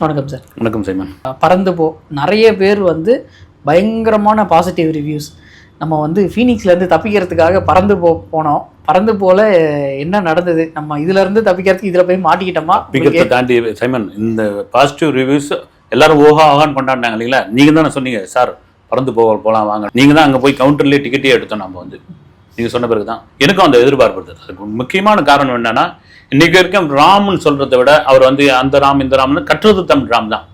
வணக்கம் சார். வணக்கம் சைமன். பறந்து போ நிறைய பேர் வந்து பயங்கரமான பாசிட்டிவ் ரிவ்யூஸ். நம்ம வந்து ஃபீனிக்ஸ்லேருந்து தப்பிக்கிறதுக்காக போனோம். பறந்து போல என்ன நடந்தது, நம்ம இதுலேருந்து தப்பிக்கிறதுக்கு இதில் போய் மாட்டிக்கிட்டோமா? தாண்டி சைமன், இந்த பாசிட்டிவ் ரிவ்யூஸ் எல்லாரும் ஆகான்னு கொண்டாடினாங்க இல்லைங்களா? நீங்கள் தானே சொன்னீங்க சார் பறந்து போகலாம் வாங்க. நீங்கள் தான் அங்கே போய் கவுண்டர்லேயே டிக்கெட்டே எடுத்தோம். நம்ம வந்து நீங்கள் சொன்ன பிறகு தான் எனக்கும் அந்த எதிர்பார்ப்பு இருந்தது. அதுக்கு முக்கியமான காரணம் என்னன்னா, இன்னைக்கு வரைக்கும் ராம்னு சொல்றதை விட அவர் வந்து அந்த ராம் இந்த ராம்னு கற்றது தமிழ் ராம் தான்.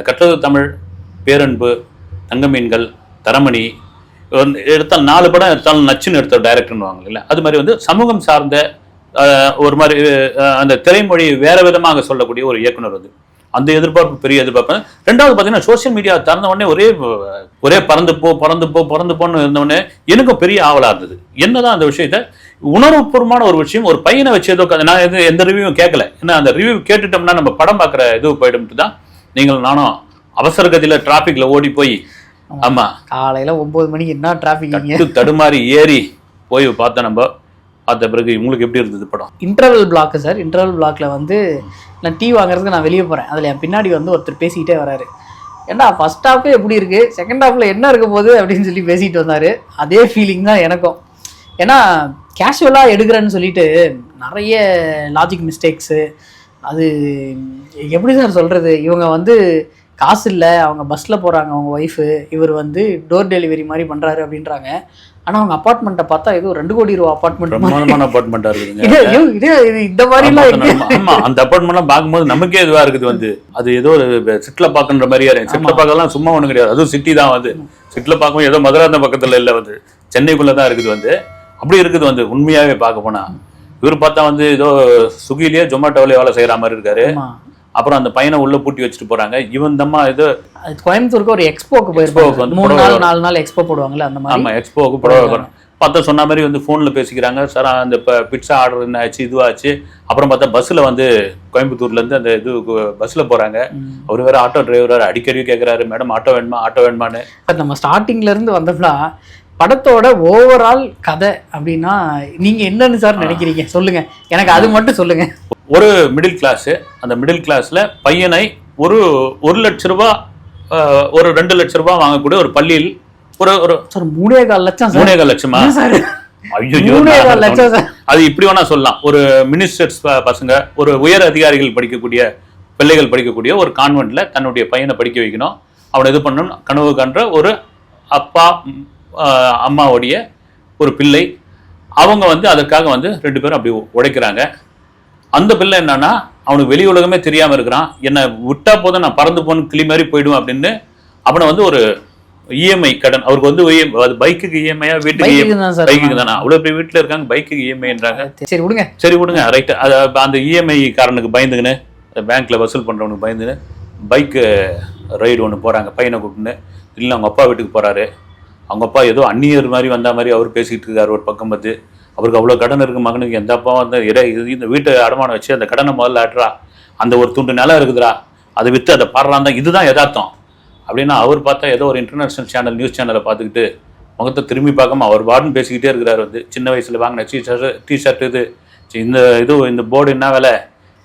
கற்றது தமிழ், பேரன்பு, தங்கமீன்கள், தரமணி எடுத்தால் 4 படம் எடுத்தாலும் நச்சுன்னு எடுத்த டைரக்டர்னு வாங்கல. அது மாதிரி வந்து சமூகம் சார்ந்த ஒரு மாதிரி அந்த திரைமொழி வேற விதமாக சொல்லக்கூடிய ஒரு இயக்குனர் வந்து அந்த எதிர்பார்ப்பு பெரிய எதிர்பார்ப்பு. ரெண்டாவது பார்த்தீங்கன்னா சோசியல் மீடியா திறந்த உடனே ஒரே பறந்து போன்னு இருந்தவொடனே எனக்கும் பெரிய ஆவலாக இருந்தது. என்னதான் அந்த விஷயத்த உணர்வுபூர்வமான ஒரு விஷயம், ஒரு பையனை வச்சு ஏதோ நான் எந்த ரிவ்யூவும் கேட்கல. ஏன்னா அந்த ரிவ்யூ கேட்டுட்டோம்னா நம்ம படம் பார்க்குற இது போயிடும்ட்டு தான் நீங்கள் நானும் அவசர கதியில் டிராஃபிக்ல ஓடி போய், ஆமா காலையில் 9 மணிக்கு என்ன டிராஃபிக் தடுமாறி ஏறி போய் பார்த்தேன். நம்ம பார்த்த பிறகு உங்களுக்கு எப்படி இருந்தது படம்? Interval black sir. இன்டர்வல் பிளாக்ல வந்து நான் டீ வாங்குறதுக்கு நான் வெளியே போகிறேன். அதில் என் பின்னாடி வந்து ஒருத்தர் பேசிக்கிட்டே வராரு. ஏன்னா ஃபர்ஸ்ட் ஹாஃபே எப்படி இருக்குது, செகண்ட் ஹாஃபில் என்ன இருக்க போகுது அப்படின்னு சொல்லி பேசிட்டு வந்தார். அதே ஃபீலிங் தான் எனக்கும். ஏன்னா கேஷுவலாக எடுக்கிறேன்னு சொல்லிட்டு நிறைய லாஜிக் மிஸ்டேக்ஸு. அது எப்படி சார் சொல்கிறது, இவங்க வந்து காசு இல்லை, அவங்க பஸ்ஸில் போகிறாங்க, அவங்க ஒய்ஃபு, இவர் வந்து டோர் டெலிவரி மாதிரி பண்ணுறாரு அப்படின்றாங்க. ஆனால் அவங்க அப்பார்ட்மெண்ட்டை பார்த்தா ஏதோ 2 கோடி ரூபா அப்பார்ட்மெண்ட், பிரமாதமான அப்பார்ட்மெண்ட்டாக இருக்குதுங்க. இந்த மாதிரிலாம் ஆமாம், அந்த அப்பார்ட்மெண்ட்லாம் பார்க்கும்போது நமக்கே இதுவாக இருக்குது. வந்து அது ஏதோ ஒரு சிட்டில் பார்க்குற மாதிரியா இருக்கு. சிட்டில் பார்க்கலாம் சும்மா ஒன்றும் கிடையாது, அதுவும் சிட்டி தான். வந்து சிட்டில் பார்க்கும்போது ஏதோ மதுராந்த பக்கத்தில் இல்லை, வந்து சென்னைக்குள்ளே தான் இருக்குது. வந்து அப்படி இருக்குது. வந்து உண்மையாகவே பார்க்க போனால் இவர் பார்த்தா வந்து ஏதோ ஸ்விக்கிலேயே ஜொமேட்டோவிலே வேலை செய்கிற மாதிரி இருக்காரு. அப்புறம் அந்த பையனை உள்ள பூட்டி வச்சுட்டு போறாங்க. இவன் தம்மா இது கோயம்புத்தூருக்கு ஒரு எக்ஸ்போக்கு போயிருப்பாங்க. 3 நாள் 4 நாள் எக்ஸ்போ போடுவாங்கல்ல, அந்த மாதிரி. ஆமா, எக்ஸ்போக்கு போடுவாங்க. பார்த்தா சொன்ன மாதிரி வந்து ஃபோனில் பேசிக்கிறாங்க. சார் அந்த பிட்ஸா ஆர்டர் என்ன ஆச்சு, இதுவாச்சு. அப்புறம் பார்த்தா பஸ்ஸில் வந்து கோயம்புத்தூர்லேருந்து அந்த இது பஸ்ஸில் போகிறாங்க. அவர் வேறு ஆட்டோ டிரைவர் அடிக்கடி கேட்குறாரு, மேடம் ஆட்டோ வேணுமான்னு. நம்ம ஸ்டார்டிங்லேருந்து வந்தோம்னா படத்தோட ஓவரால் கதை அப்படின்னா நீங்கள் என்னன்னு சார் நினைக்கிறீங்க? சொல்லுங்க, எனக்கு அது மட்டும் சொல்லுங்க. ஒரு மிடில் கிளாஸு, அந்த மிடில் கிளாஸில் பையனை ஒரு 1 லட்ச ரூபா, ஒரு 2 லட்ச ரூபா வாங்கக்கூடிய ஒரு பள்ளியில் ஒரு 3.25 லட்சம். 3.25 லட்சமா? ஐயோ, அது இப்படி வேணா சொல்லலாம். ஒரு மினிஸ்டர்ஸ் பசங்க, ஒரு உயர் அதிகாரிகள் படிக்கக்கூடிய பிள்ளைகள் படிக்கக்கூடிய ஒரு கான்வென்ட்ல தன்னுடைய பையனை படிக்க வைக்கணும், அவனை இது பண்ணணும் கனவு காண்ற ஒரு அப்பா அம்மாவுடைய ஒரு பிள்ளை. அவங்க வந்து அதற்காக வந்து 2 பேரும் அப்படி உழைக்கிறாங்க. அந்த பிள்ளை என்னன்னா, அவனுக்கு வெளி உலகமே தெரியாம இருக்கிறான். என்னை விட்டா போதும் நான் பறந்து போன கிளி மாதிரி போயிடுவேன் அப்படின்னு அவனை வந்து ஒரு இஎம்ஐ கடன். அவருக்கு வந்து பைக்குக்கு இஎம்ஐயா, வீட்டுக்கு பைக்குக்கு தானே, அவ்வளவு பெரிய வீட்டுல இருக்காங்க, பைக்குக்கு இஎம்ஐன்றாங்க. சரி விடுங்க ரைட். அந்த இஎம்ஐ காரனுக்கு பயந்துங்கன்னு, பேங்க்ல வசூல் பண்றவனுக்கு பயந்துன்னு பைக்கு ரைடு ஒன்று போறாங்க பையனை கூப்பிட்டுன்னு. இல்லை அவங்க அப்பா வீட்டுக்கு போறாரு. அவங்க அப்பா ஏதோ அந்நியர் மாதிரி வந்த மாதிரி அவர் பேசிக்கிட்டு இருக்காரு ஒரு பக்கம் பார்த்து. அவருக்கு அவ்வளோ கடன் இருக்கு மகனுக்கு. எந்த அப்பா வந்து இந்த வீட்டை அடமானம் வச்சு அந்த கடனை முதல்ல ஆட்டுறா, அந்த ஒரு துண்டு நிலம் இருக்குதுரா, அதை விற்று அதை பாடுறான் தான், இதுதான் யதார்த்தம் அப்படின்னா அவர் பார்த்தா ஏதோ ஒரு இன்டர்நேஷனல் சேனல், நியூஸ் சேனலை பார்த்துக்கிட்டு முகத்தை திரும்பி பார்க்காம அவர் பாடுன்னு பேசிக்கிட்டே இருக்கிறாரு. வந்து சின்ன வயசில் வாங்கின டிஷர்ட் இது, இந்த போர்டு என்ன வேலை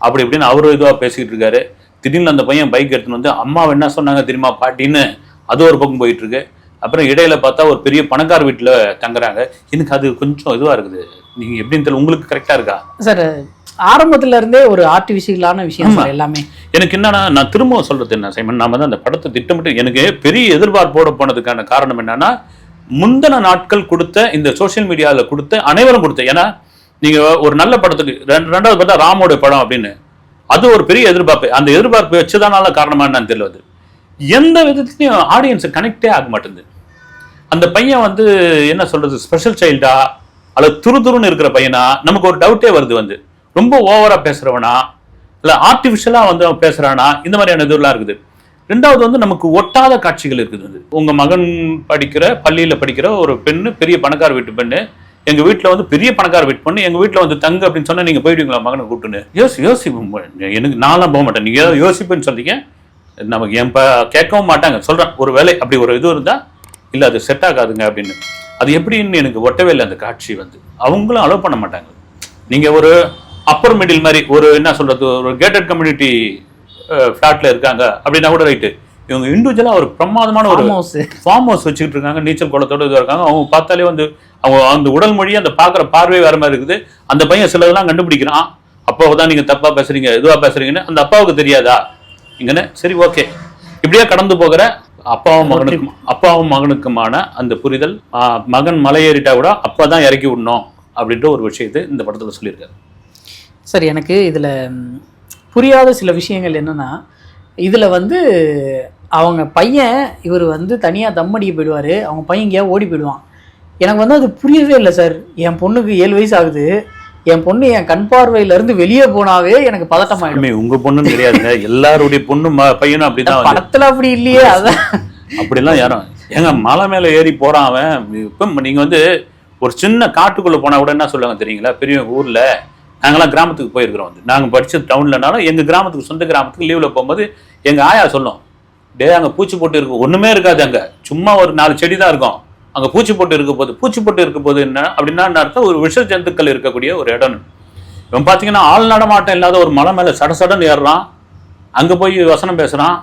அப்படி இப்படின்னு அவரும் இதுவாக பேசிக்கிட்டு இருக்காரு. திடீர்னு அந்த பையன் பைக் எடுத்துன்னு வந்து அம்மா என்ன சொன்னாங்க தெரியுமா பாட்டின்னு அது ஒரு பக்கம் போயிட்டு இருக்கு. அப்புறம் இடையில பார்த்தா ஒரு பெரிய பணக்கார வீட்டில் தங்குறாங்க. எனக்கு அது கொஞ்சம் இதுவாக இருக்குது. நீங்கள் எப்படின்னு தெரியல, உங்களுக்கு கரெக்டாக இருக்கா சார்? ஆரம்பத்துல இருந்தே ஒரு ஆர்டிஃபிஷியலான விஷயம் எல்லாமே. எனக்கு என்னன்னா, நான் திரும்பவும் சொல்றது என்ன சைமன், நாம தான் அந்த படத்தை திட்டமிட்டு எனக்கு பெரிய எதிர்பார்ப்போட போனதுக்கான காரணம் என்னன்னா, முந்தின நாட்கள் கொடுத்த இந்த சோசியல் மீடியாவில் கொடுத்த அனைவரும் கொடுத்த, ஏன்னா நீங்க ஒரு நல்ல படத்துக்கு 2வது பார்த்தா ராமோட படம் அப்படின்னு அது ஒரு பெரிய எதிர்பார்ப்பு. அந்த எதிர்பார்ப்பு வச்சதானால காரணமா என்னன்னு தெரியல. எந்த விதத்துலையும் ஆடியன்ஸை கனெக்டே ஆக மாட்டேங்குது. அந்த பையன் வந்து என்ன சொல்றது, ஸ்பெஷல் சைல்டா அல்லது துருதுருன்னு இருக்கிற பையனா, நமக்கு ஒரு டவுட்டே வருது. வந்து ரொம்ப ஓவரா பேசுறவனா இல்லை ஆர்டிஃபிஷியலா வந்து அவன் பேசுறானா, இந்த மாதிரியான இதுலாம் இருக்குது. 2வது வந்து நமக்கு ஒட்டாத காட்சிகள் இருக்குது. வந்து உங்க மகன் படிக்கிற பள்ளியில படிக்கிற ஒரு பெண்ணு, பெரிய பணக்கார வீட்டு பெண்ணு, எங்க வீட்டில் வந்து பெரிய பணக்கார வீட்டு பொண்ணு எங்க வீட்டில் வந்து தங்கு அப்படின்னு சொன்னா நீங்க போயிடுவீங்களா மகனை கூப்பிட்டுன்னு? யோசி எனக்கு நான்லாம் போக மாட்டேன். நீங்க ஏதாவது யோசிப்புன்னு சொன்னீங்க, நமக்கு என் கேட்கவும் மாட்டாங்க. சொல்றேன், ஒரு வேலை அப்படி ஒரு இது இருந்தா இல்லை அது செட் ஆகாதுங்க அப்படின்னு. அது எப்படின்னு எனக்கு ஒட்டவே இல்லை அந்த காட்சி. வந்து அவங்களும் அலோவ் பண்ண மாட்டாங்க. நீங்கள் ஒரு அப்பர் மிடில் மாதிரி ஒரு என்ன சொல்கிறது, ஒரு கேட்டட் கம்யூனிட்டி ஃபிளாட்ல இருக்காங்க அப்படின்னா கூட ரைட்டு. இவங்க இண்டிவிஜுவலா ஒரு பிரமாதமான ஒரு ஃபார்ம் ஹவுஸ் வச்சுக்கிட்டு இருக்காங்க, நீச்சல் குளத்தோட இதுவாக இருக்காங்க. அவங்க பார்த்தாலே வந்து அவங்க அந்த உடல் மொழி அந்த பார்க்குற பார்வை வேற மாதிரி இருக்குது. அந்த பையன் சிலதெல்லாம் கண்டுபிடிக்கிறான். அப்பாவை தான் நீங்க தப்பா பேசுறீங்க, இதுவா பேசுறீங்கன்னு அந்த அப்பாவுக்கு தெரியாதா இங்கன்னு. சரி, ஓகே. இப்படியே கடந்து போகிற அப்பாவும் மகனுக்குமான அந்த புரிதல், மகன் மலையேறிட்டா கூட அப்பா தான் இறக்கி விடணும் அப்படின்ற ஒரு விஷயத்தை இந்த படத்துல சொல்லியிருக்காரு. சார், எனக்கு இதுல புரியாத சில விஷயங்கள் என்னன்னா, இதுல வந்து அவங்க பையன் இவர் வந்து தனியா தம் அடிக்க போயிடுவாரு, அவங்க பையன் எங்கேயா ஓடி போயிடுவான். எனக்கு வந்து அது புரியவே இல்லை சார். என் பொண்ணுக்கு 7 வயசு ஆகுது, என் பொண்ணு என் கண் பார்வையில இருந்து வெளியே போனாவே எனக்கு பதட்டமாயிடுமே. உங்க பொண்ணுன்னு தெரியாதுங்க, எல்லாருடைய பொண்ணும் பையனும் அப்படிதான். படத்துல அப்படி இல்லையே. அதான் அப்படிலாம் யாரும் ஏங்க மலை மேல ஏறி போறான் அவன். இப்ப நீங்க வந்து ஒரு சின்ன காட்டுக்குள்ள போனா கூட என்ன சொல்லுவாங்க தெரியுங்களா, பெரிய ஊர்ல நாங்கெல்லாம் கிராமத்துக்கு போயிருக்கிறோம். வந்து நாங்க படிச்சது டவுன்லனாலும் எங்க கிராமத்துக்கு சொந்த கிராமத்துக்கு லீவ்ல போகும்போது எங்க ஆயா சொல்லும், டே அங்க பூச்சி போட்டு இருக்கு, ஒண்ணுமே இருக்காது, அங்க சும்மா ஒரு 4 செடி தான் இருக்கும், அங்க பூச்சி போட்டு இருக்க போது. பூச்சி போட்டு இருக்க போது என்ன அப்படின்னா அர்த்தம், ஒரு விஷ ஜந்துக்கள் இருக்கக்கூடிய ஒரு இடம். இவன் பாத்தீங்கன்னா ஆள் நடமாட்டம் இல்லாத ஒரு மலை மேல சடசடன்னு ஏறுறான், அங்க போய் வசனம் பேசுறான்,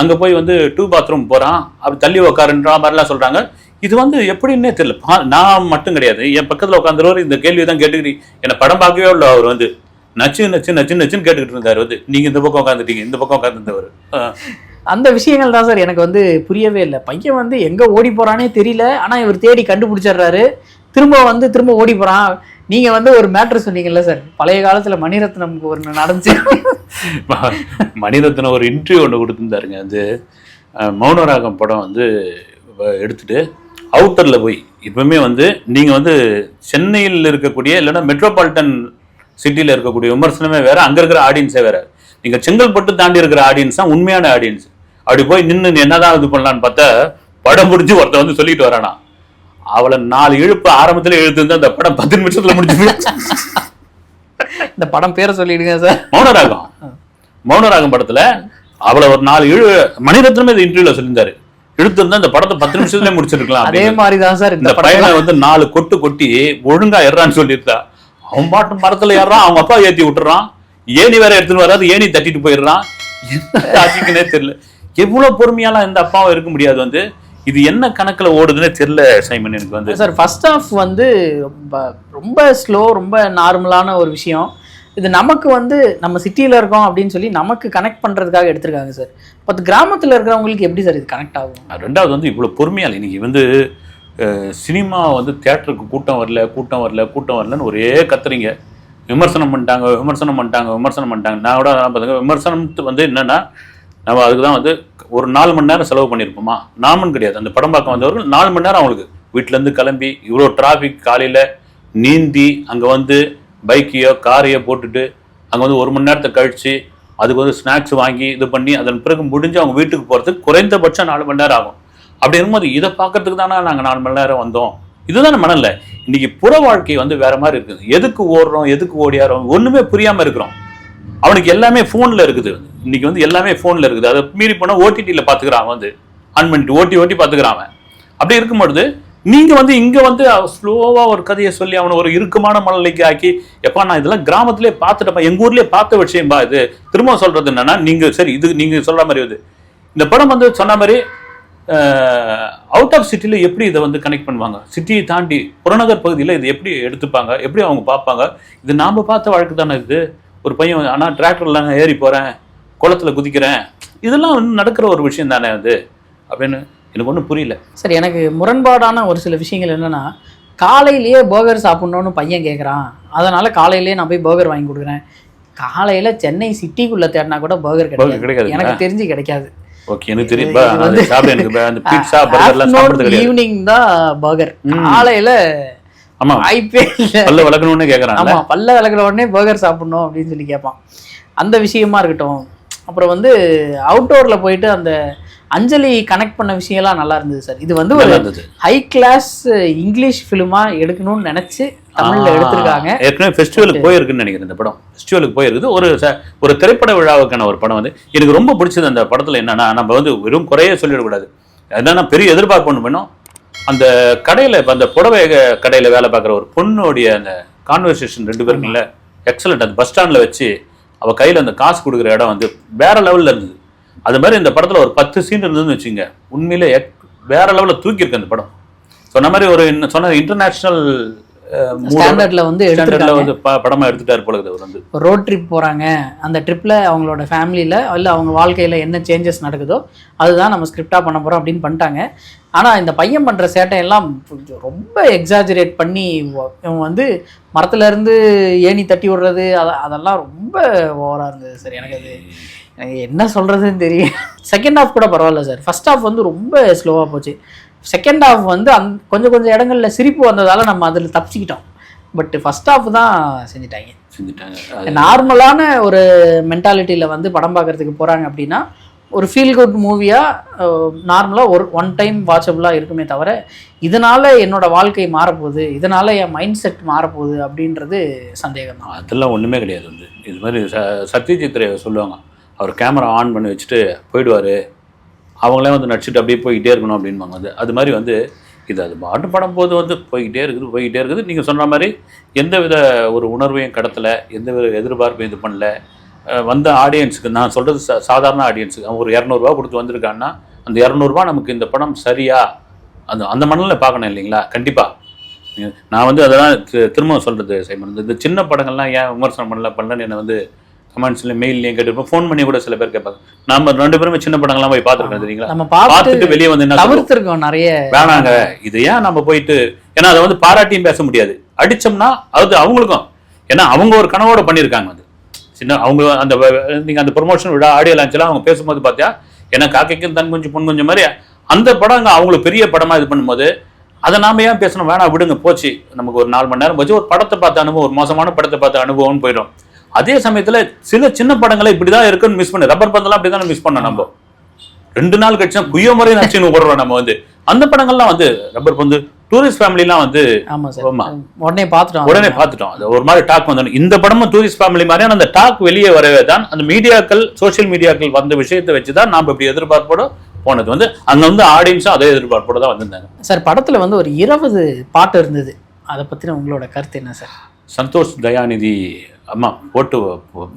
அங்க போய் வந்து 2 பாத்ரூம் போறான், அப்படி தள்ளி உட்காருன்ற மாதிரிலாம் சொல்றாங்க. இது வந்து எப்படின்னே தெரியல. நான் மட்டும் கிடையாது, என் பக்கத்துல உட்காந்துருவாரு இந்த கேள்வி தான் கேட்டுக்கிட்டு என்ன படம் பார்க்கவே இல்லை. அவர் வந்து நச்சு நச்சு நச்சு நச்சுன்னு கேட்டுக்கிட்டு இருந்தாரு. வந்து நீங்க இந்த பக்கம் உட்காந்துட்டீங்க, இந்த பக்கம் உட்காந்துருந்தவர். அந்த விஷயங்கள் தான் சார் எனக்கு வந்து புரியவே இல்லை. பையன் வந்து எங்க ஓடி போறானே தெரியல, ஆனா இவர் தேடி கண்டுபிடிச்சிடுறாரு, திரும்ப ஓடி போறான். நீங்க வந்து ஒரு மேட்ரு சொன்னீங்கல்ல சார், பழைய காலத்துல மணிரத்னம்க்கு ஒரு நடந்துச்சு. மணிரத்னம் ஒரு இன்டர்வியூ ஒன்று கொடுத்துருந்தாருங்க. அது மௌனராகம் படம் வந்து எடுத்துட்டு அவுட்டர்ல போய், இப்பவுமே வந்து நீங்க வந்து சென்னையில் இருக்கக்கூடிய இல்லைன்னா மெட்ரோபாலிட்டன் சிட்டியில இருக்கக்கூடிய விமர்சனமே வேற, அங்க இருக்கிற ஆடியன்ஸே வேற. நீங்க செங்கல்பட்டு தாண்டி இருக்கிற ஆடியன்ஸ் தான் உண்மையான ஆடியன்ஸ். அப்படி போய் நின்று என்னதான் இது பண்ணலான்னு பார்த்தா படம் முடிஞ்சு ஒருத்த வந்து சொல்லிட்டு வரானா, அவளை 4 இழுப்பு ஆரம்பத்துல இழுத்து அந்த படம் 10 நிமிஷத்துல முடிஞ்சு. இந்த படம் பேரை சொல்லிடுங்க சார். மௌனராகம் படத்துல அவளை ஒரு 4 மணிரத்னமே இந்த இன்டர்வியூல சொல்லியிருந்தாரு, இழுத்து இருந்தா இந்த படத்தை 10 நிமிஷத்துல முடிச்சிருக்கலாம். அதே மாதிரிதான் சார் இந்த பையனை வந்து 4 கொட்டு கொட்டி ஒழுங்கா ஏறான்னு சொல்லியிருந்தா, அவன் பாட்டு மரத்துல ஏறான், அவங்க அப்பா ஏத்தி விட்டுறான், ஏணி வேற எடுத்துன்னு வராது, ஏணி தட்டிட்டு போயிடுறான். என்ன ஆச்சுக்குன்னே தெரியல. எவ்வளவு பொறுமையாலாம் இந்த அப்பாவும் இருக்க முடியாது. வந்து இது என்ன கணக்குல ஓடுதுன்னே தெரியல சைமன். எனக்கு வந்து சார் ஃபர்ஸ்ட் ஹாஃப் வந்து ரொம்ப ஸ்லோ, ரொம்ப நார்மலான ஒரு விஷயம். இது நமக்கு வந்து நம்ம சிட்டியில இருக்கோம் அப்படின்னு சொல்லி நமக்கு கனெக்ட் பண்றதுக்காக எடுத்திருக்காங்க சார். பட் கிராமத்துல இருக்கிறவங்களுக்கு எப்படி சார் இது கனெக்ட் ஆகும்? ரெண்டாவது வந்து இவ்வளவு பொறுமையா இல்லை. இன்னைக்கு வந்து சினிமா வந்து தியேட்டருக்கு கூட்டம் வரலன்னு ஒரே கத்துறீங்க. விமர்சனம் பண்ணிட்டாங்க. நான் கூட பார்த்துங்க, விமர்சனம் வந்து என்னன்னா, நம்ம அதுக்கு தான் வந்து ஒரு 4 மணி நேரம் செலவு பண்ணியிருப்போமா? நாமன் கிடையாது. அந்த படம் பார்க்க வந்தவர்கள் 4 மணி நேரம் அவங்களுக்கு வீட்டிலேருந்து கிளம்பி இவ்வளோ டிராஃபிக், காலையில் நீந்தி அங்கே வந்து பைக்கையோ காரையோ போட்டுட்டு அங்கே வந்து 1 மணி நேரத்தை கழித்து அதுக்கு வந்து ஸ்நாக்ஸ் வாங்கி இது பண்ணி அதன் பிறகு முடிஞ்சு அவங்க வீட்டுக்கு போகிறதுக்கு குறைந்தபட்சம் 4 மணி நேரம் ஆகும். அப்படி இருக்கும்போது இதை பார்க்கறதுக்கு தானே நாங்கள் 4 மணி நேரம் வந்தோம். இதுதானே மனல்ல. இன்னைக்கு புற வாழ்க்கை வந்து வேற மாதிரி இருக்குது. எதுக்கு ஓடுறோம், எதுக்கு ஓடியாரோம், ஒண்ணுமே புரியாம இருக்கிறோம். அவனுக்கு எல்லாமே போன்ல இருக்குது. இன்னைக்கு வந்து எல்லாமே போன்ல இருக்குது. அதை மீறி போனா ஓடிடியில பாத்துக்கிறான், வந்து ஆன் பண்ணிட்டு ஓட்டி பாத்துக்கிறான். அப்படி இருக்கும்பொழுது நீங்க வந்து இங்க வந்து ஸ்லோவா ஒரு கதையை சொல்லி அவனை ஒரு இறுக்கமான மனநிலைக்கு ஆக்கி, எப்பா நான் இதெல்லாம் கிராமத்திலே பார்த்துட்டப்பா, எங்க ஊர்லயே பார்த்த விஷயம்பா இது. திரும்ப சொல்றது என்னன்னா, நீங்க சரி இது நீங்க சொல்ற மாதிரி வந்து இந்த படம் வந்து சொன்ன மாதிரி அவுட் ஆஃப் சிட்டியில் எப்படி இதை வந்து கனெக்ட் பண்ணுவாங்க, சிட்டியை தாண்டி புறநகர் பகுதியில் இதை எப்படி எடுத்துப்பாங்க, எப்படி அவங்க பார்ப்பாங்க. இது நாம் பார்த்த வழக்கு தானே. இது ஒரு பையன் ஆனால் டிராக்டர்ல ஏறி போகிறேன், குளத்துல குதிக்கிறேன், இதெல்லாம் வந்து நடக்கிற ஒரு விஷயம் தானே அது அப்படின்னு எனக்கு ஒன்றும் புரியல. சரி, எனக்கு முரண்பாடான ஒரு சில விஷயங்கள் என்னன்னா, காலையிலேயே பர்கர் சாப்பிட்ணுன்னு பையன் கேட்குறான், அதனால காலையிலேயே நான் போய் பர்கர் வாங்கி கொடுக்குறேன். காலையில் சென்னை சிட்டிக்குள்ளே தேடினா கூட பர்கர் கிடைக்காது, எனக்கு தெரிஞ்சு கிடைக்காது. ஓகே, எனக்கு தெரியும்பா, அந்த சாப்பிட எனக்கு அந்த பீட்சா பர்கர்லாம் சாப்பிடுறது கிடையாது. ஈவினிங் தான் பர்கர். காலையில ஆமா வாய்ப்பே இல்லை. பல்ல விளக்கணும்னு கேட்கறான். ஆமா, பல்ல விளக்குற உடனே பர்கர் சாப்பிடணும் அப்படின்னு சொல்லி கேட்பான். அந்த விஷயமா இருக்கட்டும். அப்புறம் வந்து அவுட்டோர்ல போயிட்டு அந்த அஞ்சலி கனெக்ட் பண்ண விஷயம்லாம் நல்லா இருந்தது சார். இது வந்து ஒரு ஹை கிளாஸ் இங்கிலீஷ் ஃபிலிமா எடுக்கணும்னு நினைச்சு தமிழ்ல எடுத்திருக்காங்க. ஏற்கனவே ஃபெஸ்டிவலுக்கு போயிருக்குன்னு நினைக்கிறேன். இந்த படம் ஃபெஸ்டிவலுக்கு போயிருக்குது. ஒரு திரைப்பட விழாவுக்கான ஒரு படம் வந்து எனக்கு ரொம்ப பிடிச்சது. அந்த படத்துல என்னன்னா, நம்ம வந்து வெறும் குறைய சொல்லிடக்கூடாது. என்னன்னா பெரிய எதிர்பார்ப்பு ஒன்று வேணும். அந்த கடையில அந்த புடவை கடையில வேலை பார்க்குற ஒரு பொண்ணுடைய அந்த கான்வர்சேஷன் 2 பேருக்குள்ள எக்ஸலண்ட். அந்த பஸ் ஸ்டாண்ட்ல வச்சு அவள் கையில் அந்த காசு கொடுக்குற இடம் வந்து வேற லெவலில் இருந்தது. அது மாதிரி இந்த படத்தில் ஒரு 10 சீன் இருந்ததுன்னு வச்சுங்க, உண்மையிலே வேற லெவலில் தூக்கியிருக்கு அந்த படம். சொன்ன மாதிரி ஒரு சொன்ன இன்டர்நேஷனல் ஸ்டாண்டர்ட்ல வந்து படமா எடுத்துட்டாரு போல. அவர் வந்து ரோட் ட்ரிப் போறாங்க, அந்த ட்ரிப்ல அவங்களோட ஃபேமிலியில இல்லை அவங்க வாழ்க்கையில என்ன சேஞ்சஸ் நடக்குதோ அதுதான் நம்ம ஸ்கிரிப்டா பண்ண போறோம் அப்படின்னு பண்ணிட்டாங்க. ஆனா இந்த பையன் பண்ற சேட்டையெல்லாம் ரொம்ப எக்ஸாஜரேட் பண்ணி இவங்க வந்து மரத்துல இருந்து ஏணி தட்டி விடுறது அதெல்லாம் ரொம்ப ஓவரா இருந்தது சார். எனக்கு என்ன சொல்றதுன்னு தெரியும். செகண்ட் ஹாஃப் கூட பரவாயில்ல சார். ஃபர்ஸ்ட் ஹாஃப் வந்து ரொம்ப ஸ்லோவா போச்சு. செகண்ட் ஹாஃப் வந்து கொஞ்சம் இடங்கள்ல சிரிப்பு வந்ததால நம்ம அதில் தப்பிச்சிக்கிட்டோம். பட் ஃபர்ஸ்ட் ஹாஃப் தான் செஞ்சுட்டாங்க. நார்மலான ஒரு மென்டாலிட்டியில் வந்து படம் பார்க்கறதுக்கு போகிறாங்க அப்படின்னா ஒரு ஃபீல் குட் மூவியாக நார்மலாக ஒரு ஒன் டைம் வாட்சபிளாக இருக்குமே தவிர இதனால் என்னோட வாழ்க்கை மாறப்போகுது, இதனால் என் மைண்ட் செட் மாறப்போகுது அப்படின்றது சந்தேகம் தான். அதெல்லாம் ஒன்றுமே கிடையாது. வந்து இது மாதிரி சத்யஜித் ரே சொல்லுவாங்க, அவர் கேமரா ஆன் பண்ணி வச்சுட்டு போயிடுவார், அவங்களே வந்து நடிச்சுட்டு அப்படியே போய்கிட்டே இருக்கணும் அப்படின்பாங்க. அது மாதிரி வந்து அது பாட்டு படம் போது வந்து போய்கிட்டே இருக்குது. நீங்கள் சொன்ன மாதிரி எந்தவித ஒரு உணர்வையும் கடத்தலை, எந்தவித எதிர்பார்ப்பையும் இது பண்ணல. வந்த ஆடியன்ஸுக்கு நான் சொல்கிறது சாதாரண ஆடியன்ஸுக்கு அவன் ஒரு 200 ரூபா கொடுத்து வந்திருக்கான்னா அந்த 200 ரூபா நமக்கு இந்த படம் சரியா அந்த மண்ணில் பார்க்கணும் இல்லைங்களா? கண்டிப்பாக நான் வந்து அதெல்லாம் திரும்ப சொல்கிறது சைமன், இந்த சின்ன படங்கள்லாம் ஏன் விமர்சனம் பண்ணலன்னு என்னை வந்து கமெண்ட்ஸ்ல மெயிலையும் கேட்டு ஃபோன் பண்ணி கூட சில பேர் கேட்பாங்க. நம்ம 2 பேருமே சின்ன படங்கள்லாம் போய் பார்த்துருக்கோம் தெரியுங்களா? நம்ம பார்த்துட்டு வெளியே வந்து என்ன தவிர்த்திருக்கோம் நிறைய. வேணாங்க இது ஏன் நம்ம போயிட்டு, ஏன்னா அதை வந்து பாராட்டியும் பேச முடியாது, அடிச்சோம்னா அது அவங்களுக்கும், ஏன்னா அவங்க ஒரு கனவோட பண்ணியிருக்காங்க. அது சின்ன அவங்க அந்த நீங்கள் அந்த ப்ரொமோஷன் விழா ஆடியோ லான்ச்லாம் அவங்க பேசும்போது பார்த்தியா ஏன்னா காக்கைக்கும் தன் கொஞ்சம் பொன் கொஞ்சம் மாதிரி அந்த படங்க அவங்களுக்கு பெரிய படமாக இது பண்ணும்போது அதை நாம ஏன் பேசணும், வேணா விடுங்க போச்சு, நமக்கு ஒரு 4 மணி நேரம் போச்சு, ஒரு படத்தை பார்த்த அனுபவம், ஒரு மோசமான படத்தை பார்த்த அனுபவம்னு போயிடும். அதே சமயத்துல சில சின்ன படங்களை இப்படிதான் இருக்குன்னு மிஸ் பண்ணு. ரப்பர் பந்தெல்லாம் அப்படிதான் மிஸ் பண்ணோம். நம்ம 2 நாள் கழிச்சா குய்யோ முறை நச்சுன்னு போடுறோம். நம்ம வந்து அந்த படங்கள்லாம் வந்து ரப்பர் பந்து, டூரிஸ்ட் ஃபேமிலிலாம் வந்து உடனே பார்த்துட்டோம். அது ஒரு மாதிரி டாக் வந்து இந்த படமும் டூரிஸ்ட் ஃபேமிலி மாதிரியான அந்த டாக் வெளியே வரவே தான் அந்த மீடியாக்கள், சோசியல் மீடியாக்கள் வந்த விஷயத்தை வச்சுதான் நாம இப்படி எதிர்பார்ப்போட போனது. வந்து அங்க வந்து ஆடியன்ஸும் அதே எதிர்பார்ப்போட தான் வந்திருந்தாங்க. சார் படத்துல வந்து ஒரு 20 பாட்டு இருந்தது, அதை பத்தின உங்களோட கருத்து என்ன சார்? சந்தோஷ் தயாநிதி அம்மா போட்டு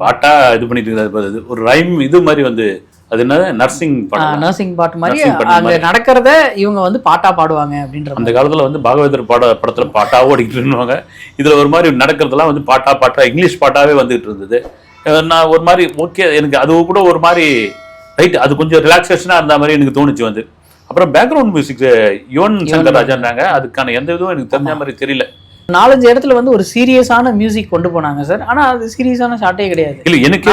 பாட்டா இது பண்ணிட்டு இருக்காது, ஒரு ரைம் இது மாதிரி வந்து அது என்ன நர்சிங் பாட்டு மாதிரி அங்க நடக்கிறத இவங்க வந்து பாட்டா பாடுவாங்க அப்படின்ற. அந்த காலத்துல வந்து பாகவதர் படத்துல பாட்டா ஓடிக்கிட்டு இருந்தவங்க, இதுல ஒரு மாதிரி நடக்கிறதுலாம் வந்து பாட்டா இங்கிலீஷ் பாட்டாவே வந்துட்டு இருந்தது. நான் ஒரு மாதிரி ஓகே, எனக்கு அது கூட ஒரு மாதிரி ரைட், அது கொஞ்சம் ரிலாக்ஸேஷனா இருந்த மாதிரி எனக்கு தோணுச்சு. வந்து அப்புறம் பேக்ரவுண்ட் மியூசிக் யுவன் சங்கர் ராஜான்றாங்க, அதுக்கான எந்த இதுவும் எனக்கு தெரிஞ்ச மாதிரி தெரியல. 4-5 இடத்துல வந்து ஒரு சீரியஸான மியூசிக் கொண்டு போனாங்க சார், ஆனா அது சீரியஸான ஷாட்டே கிடையாது. இல்ல எனக்கு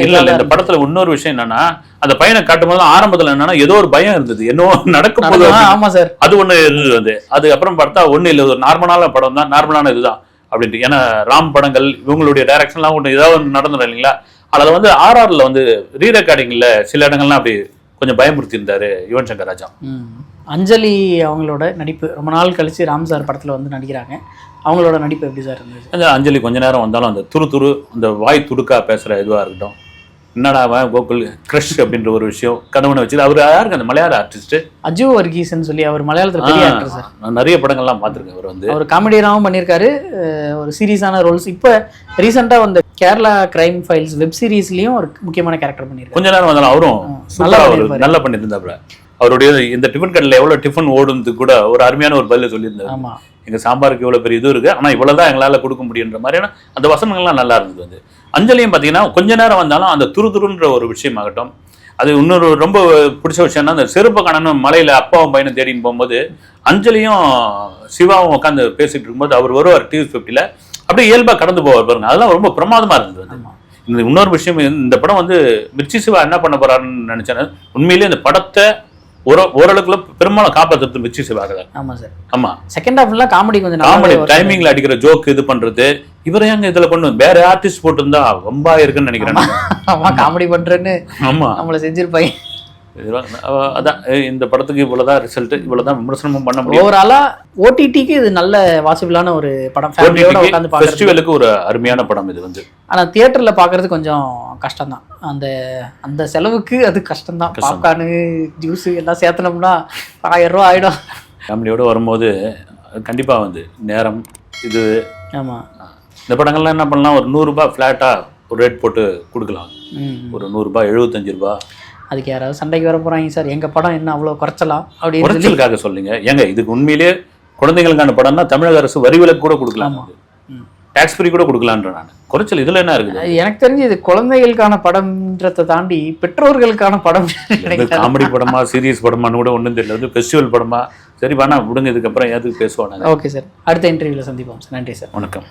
இல்ல இந்த படத்துல இன்னொரு விஷயம் என்னன்னா, அந்த பையனை காட்டும் போது ஆரம்பத்துல என்னன்னா ஏதோ ஒரு பயம் இருந்தது, என்னவோ நடக்கும் போது. ஆமா சார், அது ஒண்ணு இருந்தது. வந்து அது அப்புறம் பார்த்தா ஒண்ணு இல்ல, ஒரு நார்மலான படம் தான், நார்மலான இதுதான் அப்படின்ட்டு. ஏன்னா ராம் படங்கள் இவங்களுடைய டைரக்ஷன்லாம் ஒன்று ஏதாவது நடந்துடும் இல்லைங்களா? அதில் வந்து RRல வந்து ரீ ரெக்கார்டிங்ல சில இடங்கள்லாம் அப்படி கொஞ்சம் பயமுறுத்தி இருந்தாரு யுவன் சங்கர் ராஜா. அஞ்சலி அவங்களோட நடிப்பு ரொம்ப நாள் கழிச்சு ராம் சார் படத்துல வந்து நடிக்கிறாங்க, அவங்களோட நடிப்பு எப்படி சார் இருந்தது? அந்த அஞ்சலி கொஞ்ச நேரம் வந்தாலும் அந்த துரு அந்த வாய் துடுக்கா பேசுற இதுவா இருக்கட்டும், என்னடா கோகுல் கிரஷ் அப்படின்ற ஒரு விஷயம் கணவனை வச்சு. அவர் யாருக்கு அந்த மலையாள ஆர்டிஸ்ட் அஜு வர்கீஸ்ன்னு சொல்லி, அவர் மலையாளத்துல பெரிய ஆக்டர் சார். நான் நிறைய படங்கள்லாம் பார்த்துருக்கேன். அவர் காமெடியாகவும் பண்ணியிருக்காரு, ஒரு சீரியஸான ரோல்ஸ். இப்போ ரீசெண்டாக வந்து கேரளா கிரைம் ஃபைல்ஸ் வெப் சீரிஸ்லயும் ஒரு முக்கியமான கேரக்டர் பண்ணியிருக்காரு. கொஞ்ச நேரம் வந்தாலும் அவரும் நல்லா பண்ணியிருந்தாப்புல. அவருடைய இந்த டிஃபன் கடையில் எவ்வளவு டிஃபன் ஓடுறது கூட ஒரு அருமையான ஒரு பதில சொல்லியிருந்தாரு. ஆமா, எங்க சாம்பாருக்கு இவ்வளவு பெரிய இது இருக்கு, ஆனா இவ்வளவுதான் எங்களால கொடுக்க முடியுன்ற மாதிரியான அந்த வசனங்கள்லாம் நல்லா இருந்தது. வந்து அஞ்சலியும் பார்த்தீங்கன்னா கொஞ்ச நேரம் வந்தாலும் அந்த துருன்ற ஒரு விஷயம் ஆகட்டும், அது இன்னொரு ரொம்ப பிடிச்ச விஷயம்னா அந்த செருப்ப கணனும் மலையில அப்பாவும் பையனும் தேடின்னு போகும்போது அஞ்சலியும் சிவாவும் உட்காந்து பேசிட்டு இருக்கும்போது அவர் வருவார் TV50ல, அப்படியே இயல்பா கடந்து போவார் பாருங்க. அதெல்லாம் ரொம்ப பிரமாதமா இருந்தது. வந்து இன்னொரு விஷயம், இந்த படம் வந்து மிர்ச்சி சிவா என்ன பண்ண போறாருன்னு நினைச்சேன். உண்மையிலேயே இந்த படத்தை ஓரளவுக்குள்ள பெரும்பாலும் காப்பாற்றுறது மிர்ச்சி சிவாக. ஆமா சார். ஆமா, செகண்ட் ஹாஃப்ல காமெடி கொஞ்சம் காமெடி டைமிங்ல அடிக்கிற ஜோக் இது பண்றது, இவரை ஏங்க இதுல கொண்டு வேற ஆர்டிஸ்ட் போட்டிருந்தா ரொம்ப இருக்குன்னு நினைக்கிறேன். ஆமா, காமெடி பண்றேன்னு ஆமா நம்மள செஞ்சிருப்பாங்க. அதான் இந்த படத்துக்கு இவ்வளவுதான் ரிசல்ட், இவ்வளவுதான் விமர்சனமும் பண்ண முடியும். ஓவராலா OTTக்கு இது நல்ல வாசிபிளான ஒரு படம், ஃபேமிலியோட உட்கார்ந்து பார்க்க. ஃபெஸ்டிவலுக்கு ஒரு அருமையான படம் இது. வந்து ஆனா தியேட்டர்ல பாக்குறது கொஞ்சம் கஷ்டம் தான். அந்த செலவுக்கு அது கஷ்டம் தான். பாப்கார்னு ஜூஸ் எல்லாம் சேர்த்தனோம்னா 1000 ரூபா ஆயிடும். ஃபேமிலியோட வரும்போது கண்டிப்பா வந்து நேரம் இது. ஆமா, இந்த படங்கள்லாம் என்ன பண்ணலாம், ஒரு 100 ரூபாய் ஃபிளாட்டா ஒரு ரேட் போட்டு கொடுக்கலாம். ஒரு 100 ரூபாய், 75 ரூபாய். அதுக்கு யாராவது சண்டைக்கு வர போகிறாங்க சார், எங்கள் படம் என்ன அவ்வளோ குறைச்சலாம் அப்படின்னு குறைச்சலுக்காக சொல்லுங்க. ஏங்க இதுக்கு உண்மையிலேயே குழந்தைகளுக்கான படம்னா தமிழக அரசு வரி விலக்கு கூட கொடுக்கலாம், டாக்ஸ் ஃப்ரீ கூட கொடுக்கலான்ற. நான் குறைச்சல் இதில் என்ன இருக்குது? எனக்கு தெரிஞ்சு இது குழந்தைகளுக்கான படம்ன்றதை தாண்டி பெற்றோர்களுக்கான படம். காமெடி படமா சீரியஸ் படமானு கூட ஒன்றும் தெரியல. வந்து ஃபெஸ்டிவல் படமா? சரி வேணா விடுங்க, இதுக்கப்புறம் எதுக்கு பேசுவாங்க. ஓகே சார், அடுத்த இன்டர்வியூவில் சந்திப்போம் சார். நன்றி சார். வணக்கம்.